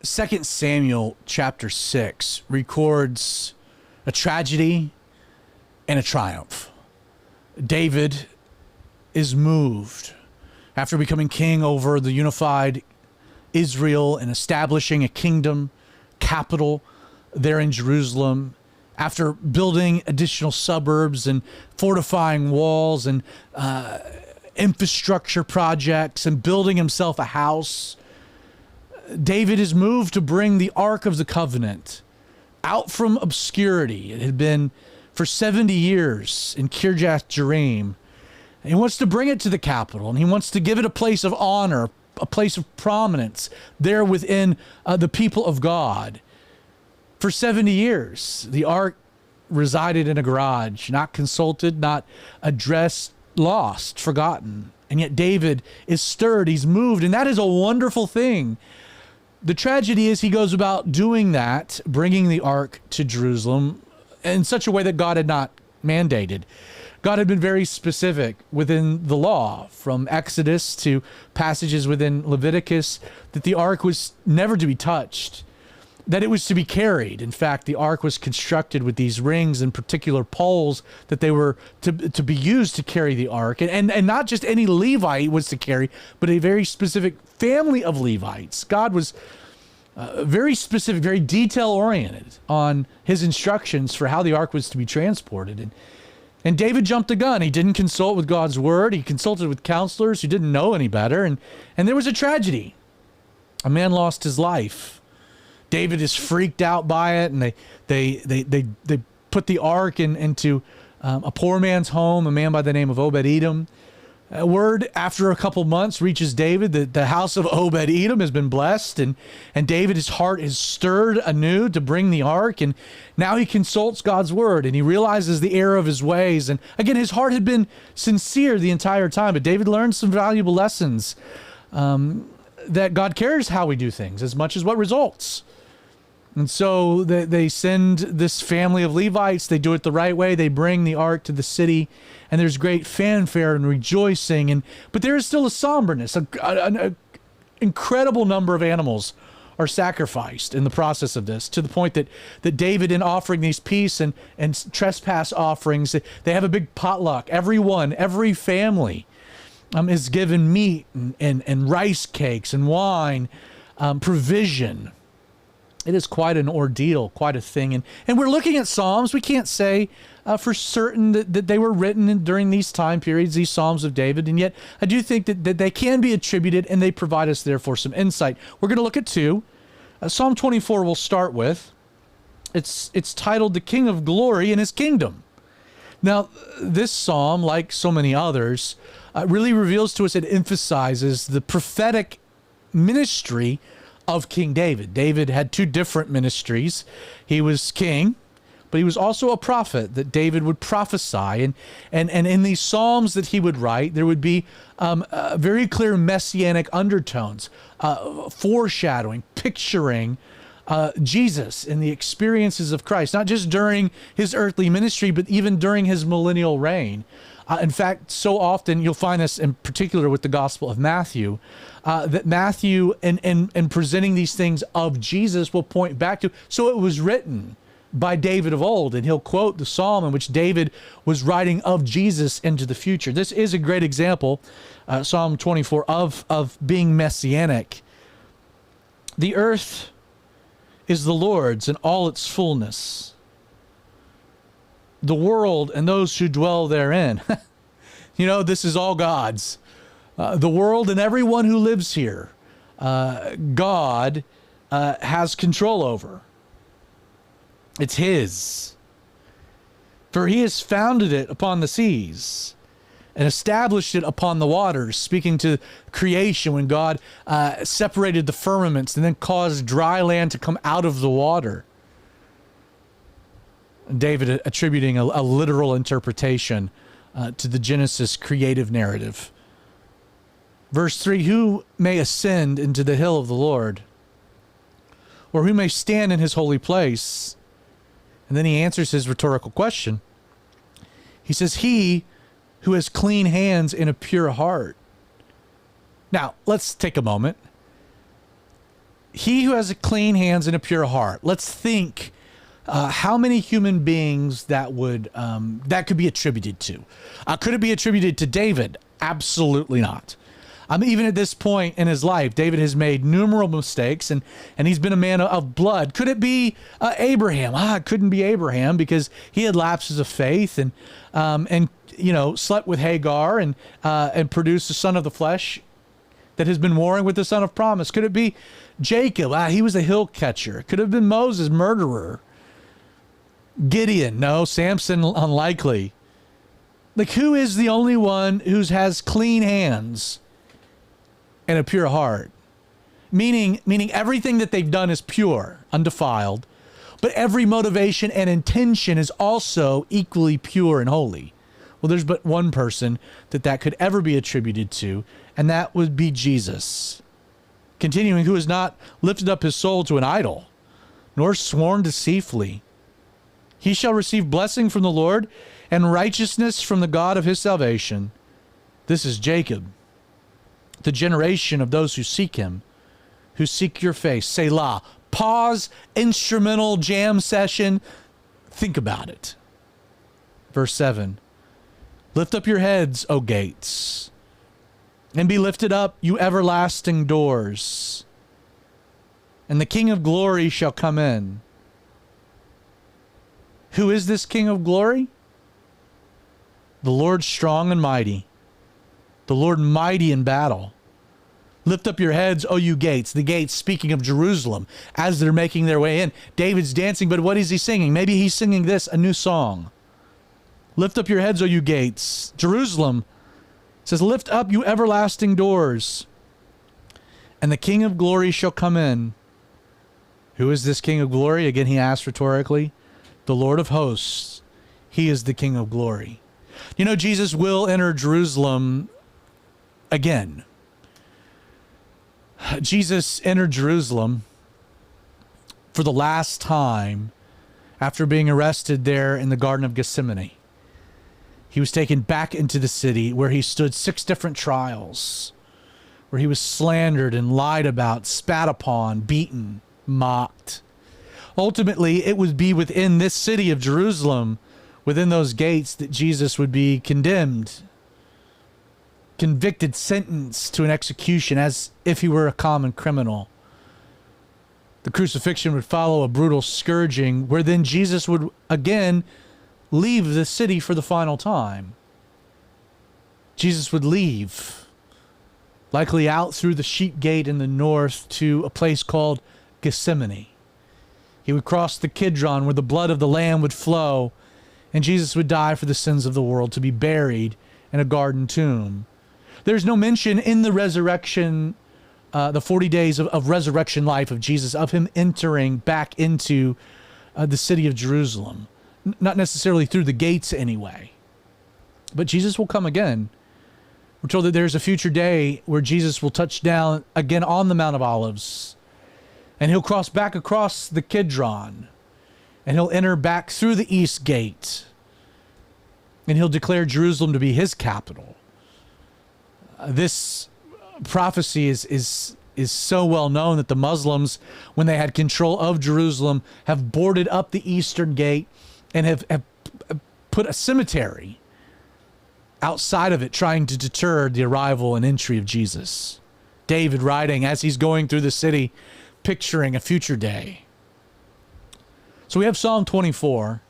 2 Samuel chapter 6 records a tragedy and a triumph. David is moved after becoming king over the unified Israel and establishing a kingdom capital there in Jerusalem, after building additional suburbs and fortifying walls and infrastructure projects and building himself a house. David is moved to bring the Ark of the Covenant out from obscurity. It had been for 70 years in Kirjath Jearim. He wants to bring it to the capital, and he wants to give it a place of honor, a place of prominence there within the people of God. For 70 years, the Ark resided in a garage, not consulted, not addressed, lost, forgotten. And yet David is stirred, he's moved, and that is a wonderful thing. The tragedy is he goes about doing that, bringing the Ark to Jerusalem in such a way that God had not mandated. God had been very specific within the law, from Exodus to passages within Leviticus, that the Ark was never to be touched, that it was to be carried. In fact, the Ark was constructed with these rings and particular poles that they were to be used to carry the Ark. And not just any Levite was to carry, but a very specific family of Levites. God was very specific, very detail-oriented on his instructions for how the Ark was to be transported. And David jumped the gun. He didn't consult with God's word. He consulted with counselors who didn't know any better. And there was a tragedy. A man lost his life. David is freaked out by it, and they put the Ark into a poor man's home, a man by the name of Obed-Edom. A word after a couple months reaches David that the house of Obed-Edom has been blessed, and David, his heart is stirred anew to bring the Ark, and now he consults God's word, and he realizes the error of his ways. And again, his heart had been sincere the entire time, but David learned some valuable lessons, that God cares how we do things as much as what results. And so they send this family of Levites. They do it the right way. They bring the Ark to the city, and there's great fanfare and rejoicing. But there is still a somberness. An incredible number of animals are sacrificed in the process of this, to the point that David, in offering these peace and trespass offerings, they have a big potluck. Every family is given meat and rice cakes and wine, provision. It is quite an ordeal, quite a thing. And we're looking at Psalms. We can't say for certain that they were written during these time periods, these Psalms of David. And yet I do think that they can be attributed, and they provide us, therefore, some insight. We're going to look at two. Psalm 24 we'll start with. It's titled, "The King of Glory in His Kingdom." Now, this psalm, like so many others, really reveals to us, it emphasizes the prophetic ministry of King David. David had two different ministries. He was king, but he was also a prophet, that David would prophesy. And in these psalms that he would write, there would be very clear messianic undertones, foreshadowing, picturing Jesus and the experiences of Christ, not just during his earthly ministry, but even during his millennial reign. In fact, so often you'll find this in particular with the Gospel of Matthew, that Matthew, in presenting these things of Jesus, will point back to, so it was written by David of old, and he'll quote the psalm in which David was writing of Jesus into the future. This is a great example, Psalm 24, of being messianic. The earth is the Lord's and all its fullness, the world and those who dwell therein. This is all God's. The world and everyone who lives here, God has control over. It's His. For He has founded it upon the seas and established it upon the waters, speaking to creation when God separated the firmaments and then caused dry land to come out of the water. David attributing a literal interpretation to the Genesis creative narrative. Verse 3, "Who may ascend into the hill of the Lord? Or who may stand in His holy place?" And then he answers his rhetorical question. He says, "He who has clean hands and a pure heart." Now, let's take a moment. He who has a clean hands and a pure heart. Let's think how many human beings that would that could be attributed to. Could it be attributed to David? Absolutely not. Even at this point in his life, David has made numerous mistakes, and he's been a man of blood. Could it be Abraham? It couldn't be Abraham, because he had lapses of faith and slept with Hagar and produced a son of the flesh that has been warring with the son of promise. Could it be Jacob? He was a hill catcher. Could it have been Moses, murderer? Gideon? No. Samson? Unlikely. Like, who is the only one who has clean hands and a pure heart? Meaning everything that they've done is pure, undefiled, but every motivation and intention is also equally pure and holy. Well, there's but one person that could ever be attributed to, and that would be Jesus. Continuing, who has not lifted up his soul to an idol, nor sworn deceitfully. He shall receive blessing from the Lord and righteousness from the God of his salvation. This is Jacob, the generation of those who seek him, who seek your face. Selah. Pause, instrumental jam session. Think about it. Verse 7. Lift up your heads, O gates, and be lifted up, you everlasting doors, and the King of glory shall come in. Who is this King of glory? The Lord strong and mighty, the Lord mighty in battle. Lift up your heads, O you gates. The gates, speaking of Jerusalem, as they're making their way in. David's dancing, but what is he singing? Maybe he's singing this, a new song. Lift up your heads, O you gates. Jerusalem says, lift up, you everlasting doors, and the King of glory shall come in. Who is this King of glory? Again, he asked rhetorically. The Lord of hosts. He is the King of glory. You know, Jesus will enter Jerusalem again. Jesus entered Jerusalem for the last time after being arrested there in the Garden of Gethsemane. He was taken back into the city where he stood 6 different trials, where he was slandered and lied about, spat upon, beaten, mocked. Ultimately, it would be within this city of Jerusalem, within those gates, that Jesus would be condemned, convicted, sentenced to an execution as if he were a common criminal. The crucifixion would follow a brutal scourging, where then Jesus would again leave the city for the final time. Jesus would leave, likely out through the sheep gate in the north to a place called Gethsemane. He would cross the Kidron where the blood of the Lamb would flow, and Jesus would die for the sins of the world, to be buried in a garden tomb. There's no mention in the resurrection, the 40 days of resurrection life of Jesus, of him entering back into the city of Jerusalem. Not necessarily through the gates anyway. But Jesus will come again. We're told that there's a future day where Jesus will touch down again on the Mount of Olives. And he'll cross back across the Kidron. And he'll enter back through the east gate. And he'll declare Jerusalem to be his capital. This prophecy is so well known that the Muslims, when they had control of Jerusalem, have boarded up the eastern gate and have put a cemetery outside of it, trying to deter the arrival and entry of Jesus. David writing as he's going through the city, picturing a future day. So we have Psalm 24.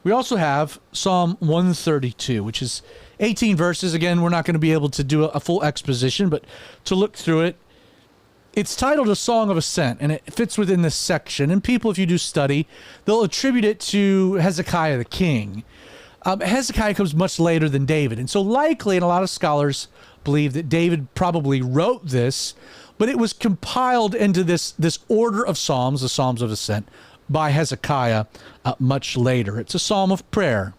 We also have Psalm 132, which is 18 verses. Again, we're not going to be able to do a full exposition, but to look through it, it's titled A Song of Ascent, and it fits within this section. And people, if you do study, they'll attribute it to Hezekiah the king. Hezekiah comes much later than David. And so likely, and a lot of scholars believe that David probably wrote this, but it was compiled into this order of Psalms, the Psalms of Ascent, by Hezekiah much later. It's a psalm of prayer.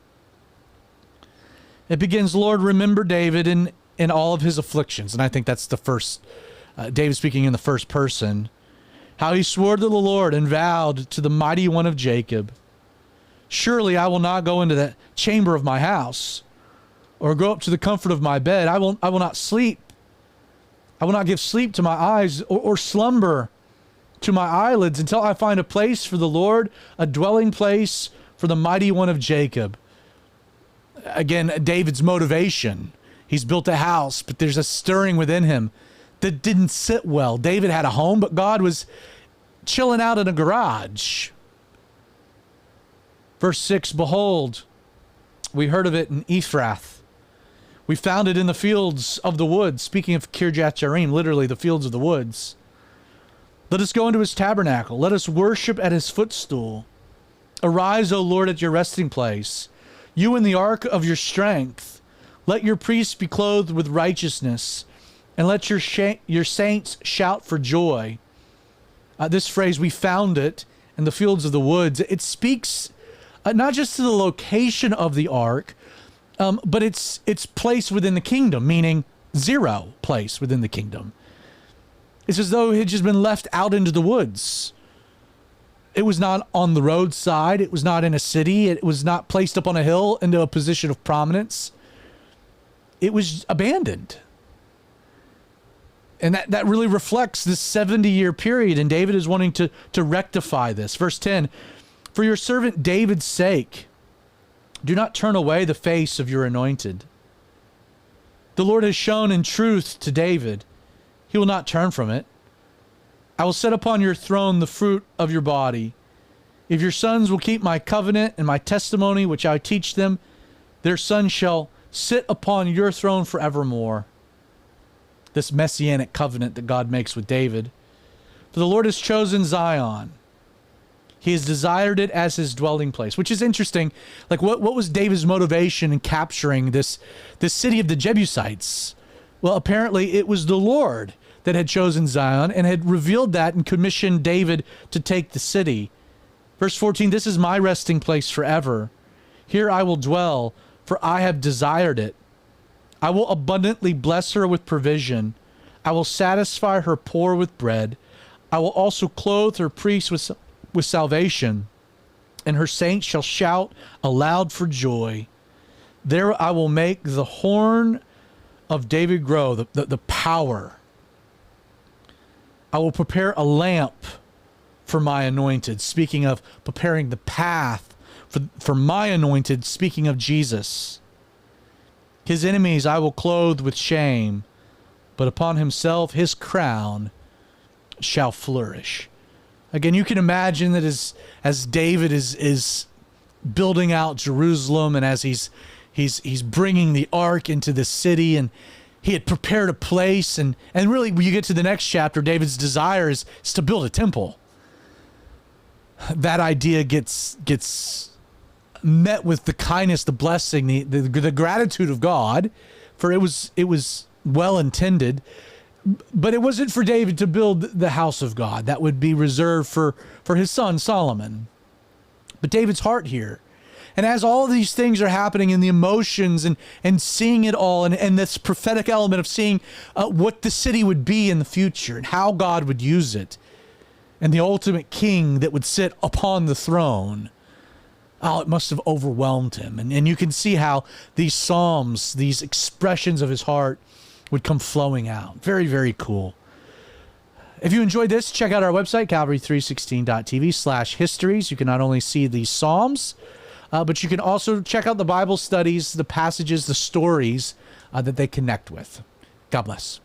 It begins, Lord, remember David in all of his afflictions. And I think that's the first, David speaking in the first person. How he swore to the Lord and vowed to the mighty one of Jacob. Surely I will not go into the chamber of my house, or go up to the comfort of my bed. I will not sleep. I will not give sleep to my eyes, or slumber to my eyelids until I find a place for the Lord, a dwelling place for the mighty one of Jacob. Again, David's motivation. He's built a house, but there's a stirring within him that didn't sit well. David had a home, but God was chilling out in a garage. Verse 6, behold, we heard of it in Ephrath. We found it in the fields of the woods. Speaking of Kirjath Jearim, literally the fields of the woods. Let us go into his tabernacle. Let us worship at his footstool. Arise, O Lord, at your resting place, you in the ark of your strength. Let your priests be clothed with righteousness, and let your saints shout for joy. This phrase, we found it in the fields of the woods, it speaks not just to the location of the ark, but its place within the kingdom, meaning zero place within the kingdom. It's as though it had just been left out into the woods. It was not on the roadside. It was not in a city. It was not placed up on a hill into a position of prominence. It was abandoned. And that really reflects this 70-year period, and David is wanting to rectify this. Verse 10, for your servant David's sake, do not turn away the face of your anointed. The Lord has shown in truth to David. He will not turn from it. I will set upon your throne the fruit of your body. If your sons will keep my covenant and my testimony, which I teach them, their sons shall sit upon your throne forevermore. This messianic covenant that God makes with David. For the Lord has chosen Zion. He has desired it as his dwelling place, which is interesting. Like, what was David's motivation in capturing this city of the Jebusites? Well, apparently it was the Lord that had chosen Zion and had revealed that and commissioned David to take the city. Verse 14, this is my resting place forever. Here I will dwell, for I have desired it. I will abundantly bless her with provision. I will satisfy her poor with bread. I will also clothe her priests with salvation, and her saints shall shout aloud for joy. There I will make the horn of David grow, the power. I will prepare a lamp for my anointed. Speaking of preparing the path for my anointed, speaking of Jesus. His enemies I will clothe with shame, but upon himself his crown shall flourish. Again, you can imagine that as David is building out Jerusalem, and as he's bringing the ark into the city, and he had prepared a place, and really when you get to the next chapter, David's desire is to build a temple. That idea gets met with the kindness, the blessing, the gratitude of God, for it was well intended, but it wasn't for David to build the house of God. That would be reserved for his son Solomon. But David's heart here. And as all these things are happening, and the emotions and seeing it all, and this prophetic element of seeing what the city would be in the future and how God would use it, and the ultimate king that would sit upon the throne, oh, it must have overwhelmed him. And you can see how these psalms, these expressions of his heart would come flowing out. Very, very cool. If you enjoyed this, check out our website, calvary316.tv/histories. You can not only see these psalms, but you can also check out the Bible studies, the passages, the stories that they connect with. God bless.